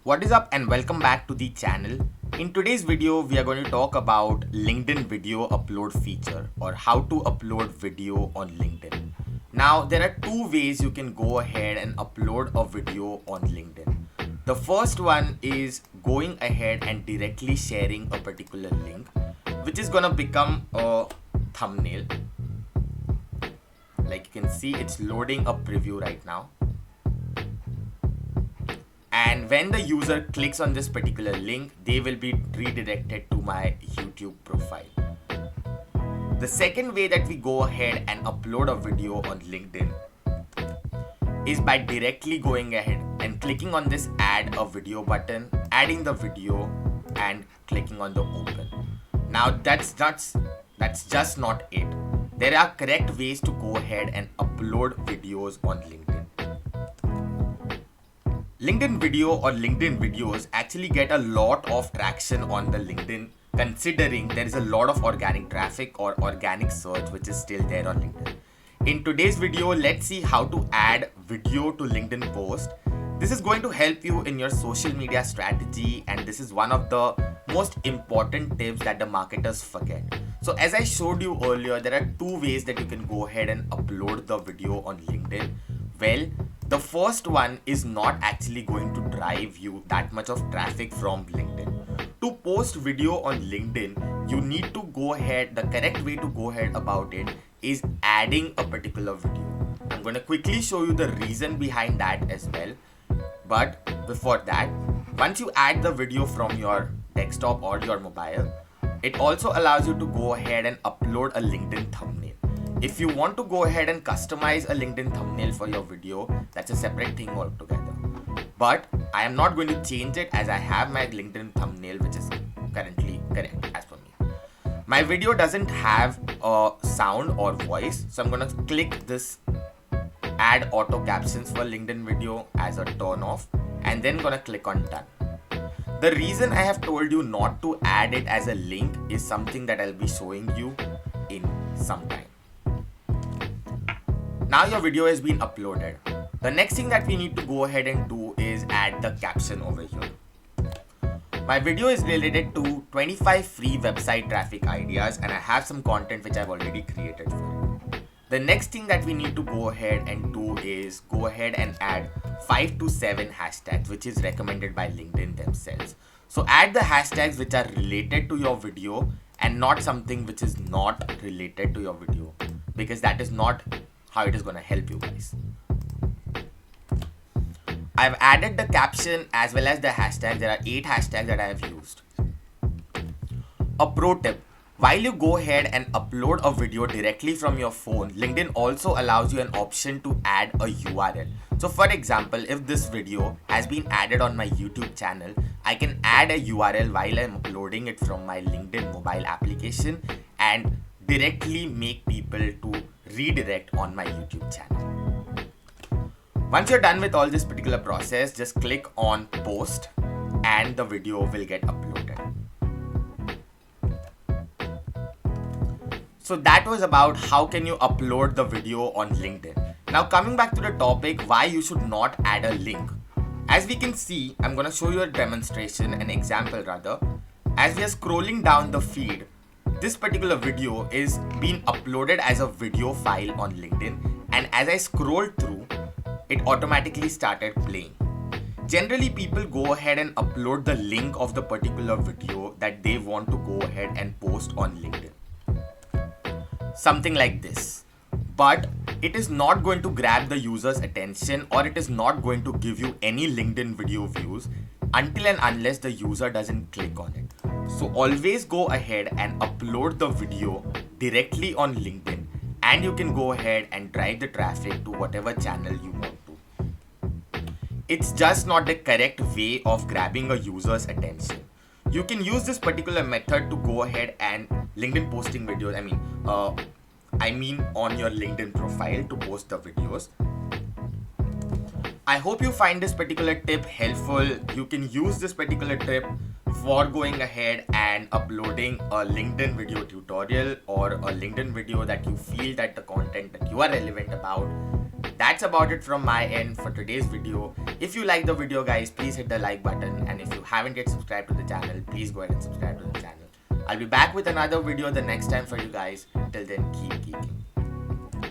What is up and welcome back to the channel. In today's video, we are going to talk about LinkedIn video upload feature or how to upload video on LinkedIn. Now, there are two ways you can go ahead and upload a video on LinkedIn. The first one is going ahead and directly sharing a particular link, which is going to become a thumbnail. Like you can see, it's loading a preview right now. And when the user clicks on this particular link, they will be redirected to my YouTube profile. The second way that we go ahead and upload a video on LinkedIn is by directly going ahead and clicking on this add a video button, adding the video and clicking on the open. Now that's just not it. There are correct ways to go ahead and upload videos on LinkedIn. LinkedIn video or LinkedIn videos actually get a lot of traction on the LinkedIn, considering there is a lot of organic traffic or organic search which is still there on LinkedIn. In today's video, let's see how to add video to LinkedIn post. This is going to help you in your social media strategy, and this is one of the most important tips that the marketers forget. So as I showed you earlier, there are two ways that you can go ahead and upload the video on LinkedIn. Well, the first one is not actually going to drive you that much of traffic from LinkedIn. To post video on LinkedIn, you need to go ahead, the correct way to go ahead about it is adding a particular video. I'm going to quickly show you the reason behind that as well. But before that, once you add the video from your desktop or your mobile, it also allows you to go ahead and upload a LinkedIn thumbnail. If you want to go ahead and customize a LinkedIn thumbnail for your video, that's a separate thing altogether. But I am not going to change it as I have my LinkedIn thumbnail, which is currently correct as for me. My video doesn't have a sound or voice, so I'm going to click this add auto captions for LinkedIn video as a turn off and then going to click on done. The reason I have told you not to add it as a link is something that I'll be showing you in some time. Now your video has been uploaded. The next thing that we need to go ahead and do is add the caption over here. My video is related to 25 free website traffic ideas, and I have some content which I've already created for it. The next thing that we need to go ahead and do is go ahead and add 5 to 7 hashtags, which is recommended by LinkedIn themselves. So add the hashtags which are related to your video and not something which is not related to your video, because that is not how it is going to help you guys. I've added the caption as well as the hashtag. There are 8 hashtags that I have used. A pro tip: while you go ahead and upload a video directly from your phone, LinkedIn also allows you an option to add a URL. So for example, if this video has been added on my YouTube channel, I can add a URL while I'm uploading it from my LinkedIn mobile application and directly make people to redirect on my YouTube channel. Once you're done with all this particular process, just click on post and the video will get uploaded. So that was about how can you upload the video on LinkedIn. Now coming back to the topic, why you should not add a link. As we can see, I'm going to show you a demonstration, an example rather. As we are scrolling down the feed, this particular video is being uploaded as a video file on LinkedIn, and as I scrolled through, it automatically started playing. Generally, people go ahead and upload the link of the particular video that they want to go ahead and post on LinkedIn. Something like this. But it is not going to grab the user's attention, or it is not going to give you any LinkedIn video views until and unless the user doesn't click on it. So always go ahead and upload the video directly on LinkedIn, and you can go ahead and drive the traffic to whatever channel you want to. It's just not the correct way of grabbing a user's attention. You can use this particular method to go ahead and LinkedIn posting videos. I mean on your LinkedIn profile to post the videos. I hope you find this particular tip helpful. You can use this particular tip for going ahead and uploading a LinkedIn video tutorial or a LinkedIn video that you feel that the content that you are relevant about That's about it from my end for today's video. If you like the video, guys, please hit the like button, and if you haven't yet subscribed to the channel, please go ahead and subscribe to the channel. I'll be back with another video the next time for you guys. Till then, keep geeking.